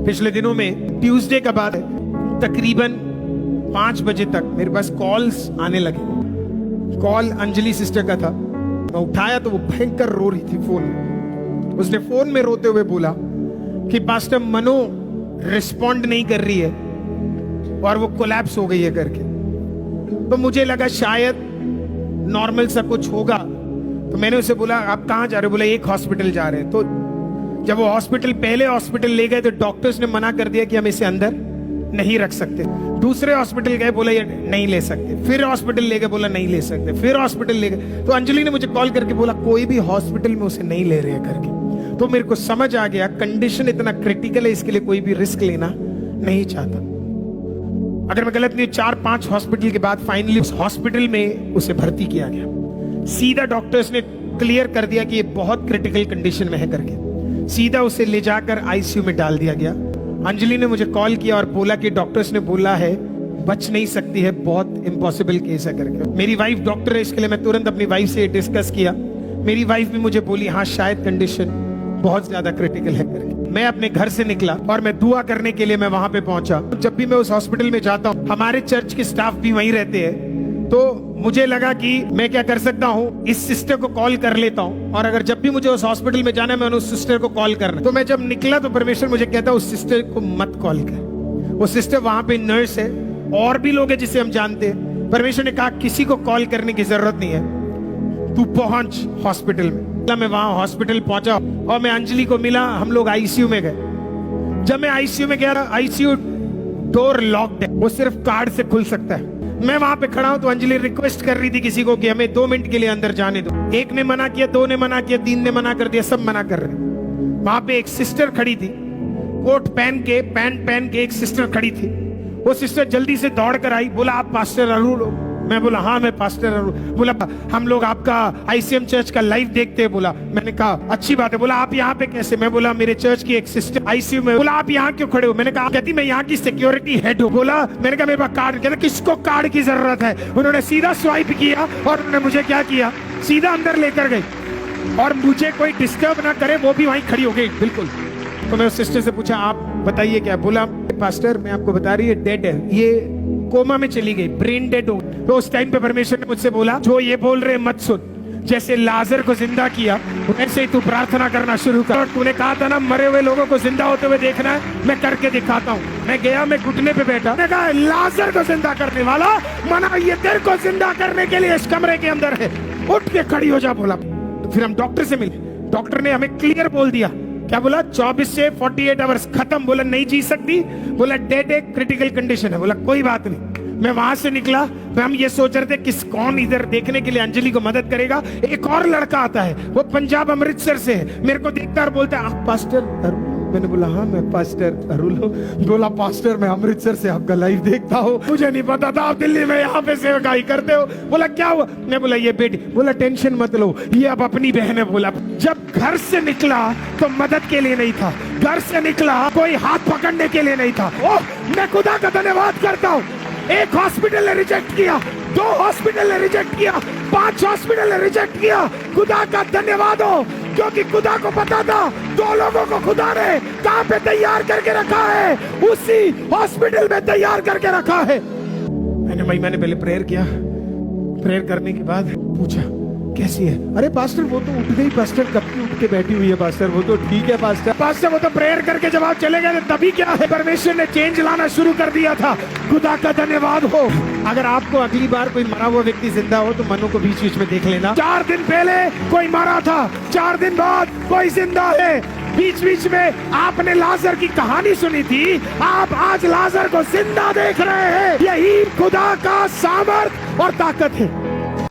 पिछले दिनों में ट्यूसडे का बाद तकरीबन 5 बजे तक मेरे पास कॉल्स आने लगे। कॉल अंजलि सिस्टर का था। मैं उठाया तो वो भयंकर रो रही थी फोन में। उसने फोन में रोते हुए बोला कि पास्टर मनो रिस्पॉन्ड नहीं कर रही है और वो कोलैप्स हो गई है करके। तो मुझे लगा शायद नॉर्मल सा कुछ होगा, तो मैंने उसे बोला आप कहाँ जा रहे हो? बोला एक हॉस्पिटल जा रहे हैं। तो जब वो पहले हॉस्पिटल ले गए तो डॉक्टर्स ने मना कर दिया कि हम इसे अंदर नहीं रख सकते। दूसरे हॉस्पिटल गए, बोला ये नहीं ले सकते। फिर हॉस्पिटल ले गए, बोला नहीं ले सकते। फिर हॉस्पिटल ले गए तो अंजलि ने मुझे कॉल करके बोला कोई भी हॉस्पिटल में उसे नहीं ले रहे करके। तो मेरे को समझ आ गया कंडीशन इतना क्रिटिकल है, इसके लिए कोई भी रिस्क लेना नहीं चाहता। अगर मैं गलत नहीं, 4-5 हॉस्पिटल के बाद फाइनली उस हॉस्पिटल में उसे भर्ती किया गया। सीधा डॉक्टर्स ने क्लियर कर दिया कि ये बहुत क्रिटिकल कंडीशन में है करके। सीधा उसे ले जाकर आईसीयू में डाल दिया गया। अंजलि ने मुझे कॉल किया और बोला कि डॉक्टर्स ने बोला है बच नहीं सकती है, बहुत इम्पॉसिबल केस है करके। मेरी वाइफ डॉक्टर है, इसके लिए मैं तुरंत अपनी वाइफ से डिस्कस किया। मेरी वाइफ भी मुझे बोली हाँ शायद कंडीशन बहुत ज्यादा क्रिटिकल है करके। मैं अपने घर से निकला और मैं दुआ करने के लिए मैं वहां पे पहुंचा। जब भी मैं उस हॉस्पिटल में जाता हूँ, हमारे चर्च के स्टाफ भी वहीं रहते हैं, तो मुझे लगा कि मैं क्या कर सकता हूँ, इस सिस्टर को कॉल कर लेता हूँ और अगर जब भी मुझे उस हॉस्पिटल में जाना है, मैं उस सिस्टर को कॉल करना। तो मैं जब निकला तो परमेश्वर मुझे कहता उस सिस्टर को मत कॉल कर। वो सिस्टर वहां पे नर्स है, और भी लोग हैं जिसे हम जानते हैं। परमेश्वर ने कहा किसी को कॉल करने की जरूरत नहीं है, तू पहुंच हॉस्पिटल में। मैं वहां हॉस्पिटल पहुंचा और मैं अंजलि को मिला। हम लोग आईसीयू में गए। जब मैं आईसीयू में गया, आईसीयू डोर लॉक्ड है, वो सिर्फ कार्ड से खुल सकता है। मैं वहां पे खड़ा हूं तो अंजलि रिक्वेस्ट कर रही थी किसी को कि हमें 2 मिनट के लिए अंदर जाने दो। एक ने मना किया, 2 ने मना किया, 3 ने मना कर दिया, सब मना कर रहे। वहां पे एक सिस्टर खड़ी थी, कोट पहन के, पैंट पहन के एक सिस्टर खड़ी थी। वो सिस्टर जल्दी से दौड़ कर आई, बोला आप पास्टर अरुण हो? मैं बोला हाँ मैं पास्टर अरुण। बोला हम लोग आपका आईसीएम चर्च का लाइव देखते हैं। बोला मैंने कहा अच्छी बात है। बोला आप यहाँ पे कैसे? मैं बोला मेरे चर्च की एक सिस्टर आईसीयू में। बोला आप यहाँ क्यों खड़े हो? मैंने कहा कहती मैं यहाँ की सिक्योरिटी हेड हूँ। बोला मैंने कहा मेरे पास कार्ड। कहते किसको कार्ड की जरूरत है? उन्होंने सीधा स्वाइप किया और उन्होंने मुझे क्या किया, सीधा अंदर लेकर गई और मुझे कोई डिस्टर्ब ना करे, वो भी वहीं खड़ी हो गई बिल्कुल। तो मैं उस सिस्टर से पूछा आप बताइए क्या? बोला पास्टर मैं आपको बता रही है डेड है, ये कोमा में चली गई, ब्रेन डेड हो। तो उस टाइम पे परमेश्वर ने मुझसे बोला जो ये बोल रहे मत सुन, जैसे लाजर को जिंदा किया वैसे ही तू प्रार्थना करना शुरू कर। तूने कहा था ना मरे हुए लोगों को जिंदा होते हुए देखना है, मैं करके दिखाता हूँ। मैं गया, मैं घुटने पे बैठा, मैंने कहा लाजर को जिंदा करने वाला मना ये तेरे को जिंदा करने के लिए इस कमरे के अंदर है, उठ के खड़ी हो जा। बोला तो फिर हम डॉक्टर से मिले। डॉक्टर ने हमें क्लियर बोल दिया, क्या बोला 24 से 48 आवर्स खत्म। बोला नहीं जी सकती, बोला डेड है, क्रिटिकल कंडीशन है। बोला कोई बात नहीं। मैं वहां से निकला, हम ये सोच रहे थे कौन इधर देखने के लिए अंजलि को मदद करेगा। एक और लड़का आता है, वो पंजाब अमृतसर से है, मेरे को देखता और बोलता है आप पास्टर? मैंने बोला हाँ मैं पास्टर अरुण हूँ। बोला पास्टर मैं अमृतसर से आपका लाइव देखता हूँ, मुझे नहीं पता था आप दिल्ली में यहाँ पे सेवकाई करते हो। बोला क्या हुआ? मैं बोला ये बेटी। बोला टेंशन मत लो, ये अब अपनी बहन है। बोला जब घर से निकला तो मदद के लिए नहीं था, घर से निकला कोई हाथ पकड़ने के लिए नहीं था। ओह मैं खुदा का धन्यवाद करता हूँ। एक हॉस्पिटल ने रिजेक्ट किया, 2 हॉस्पिटल ने रिजेक्ट किया, 5 हॉस्पिटल ने रिजेक्ट किया। खुदा का धन्यवाद हो, क्योंकि खुदा को पता था 2 लोगों को खुदा ने कहां पे तैयार करके रखा है, उसी हॉस्पिटल में तैयार करके रखा है। मैंने पहले प्रेयर किया। प्रेयर करने के बाद पूछा कैसी है? अरे पास्टर वो तो उठ गई पास्टर, कब की उठ के बैठी हुई है पास्टर, वो तो ठीक है पास्टर वो तो प्रेयर करके जब आप चले गए तभी क्या है, परमेश्वर ने चेंज लाना शुरू कर दिया था। खुदा का धन्यवाद हो। अगर आपको अगली बार कोई मरा हुआ व्यक्ति जिंदा हो तो मनो को बीच बीच में देख लेना। 4 दिन पहले कोई मरा था, 4 दिन बाद कोई जिंदा है। बीच बीच में आपने लाजर की कहानी सुनी थी, आप आज लाजर को जिंदा देख रहे हैं। यही खुदा का सामर्थ और ताकत है।